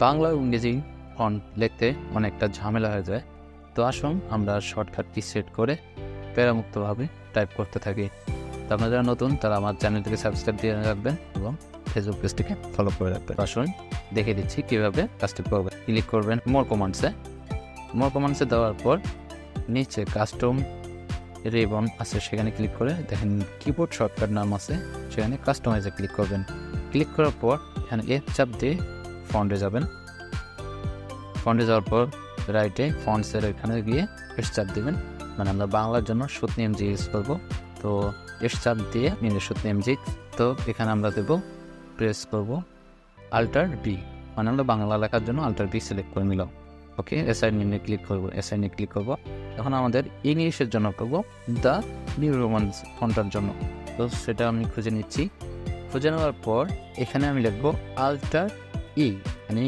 বাংলা ও ইংরেজি ফন্ট লিখতে অনেকটা ঝামেলা হয়ে যায়। তো আসুন আমরা শর্টকাট কি সেট করে প্যারামুক্তভাবে টাইপ করতে থাকি। তো আপনারা যারা নতুন তারা আমার চ্যানেলটিকে সাবস্ক্রাইব দিয়ে রাখবেন এবং ফেসবুক পেজটিকে ফলো করে রাখবেন। আসুন দেখে দিচ্ছি কীভাবে কাজটি করবেন। ক্লিক করবেন মোর কমান্ডসে দেওয়ার পর নিচে কাস্টম রিবন আছে, সেখানে ক্লিক করে দেখেন কিবোর্ড শর্টকাট নাম আছে, সেখানে কাস্টমাইজে ক্লিক করবেন। ক্লিক করার পর এখানে এফ চাপ দিয়ে ফন্টে যাবেন। ফন্টে যাওয়ার পর রাইটে ফন্টসের এখানে গিয়ে এস চাপ দেবেন, মানে আমরা বাংলার জন্য সুতনি এমজি ইউজ করব। তো এস চাপ দিয়ে নিলে সুতনি এমজি। তো এখানে আমরা দেব প্রেস করব আল্টার বি, মানে আমরা বাংলা লেখার জন্য আল্টার বি সিলেক্ট করে নিলাম। ওকে, অ্যাসাইনমেন্টে ক্লিক করব। এখন আমাদের ইংলিশের জন্য করবো দ্য নিউ রোমান ফন্টার জন্য। তো সেটা আমি খুঁজে নিচ্ছি। খুঁজে নেওয়ার পর এখানে আমি লিখবো আল্টার ই, মানে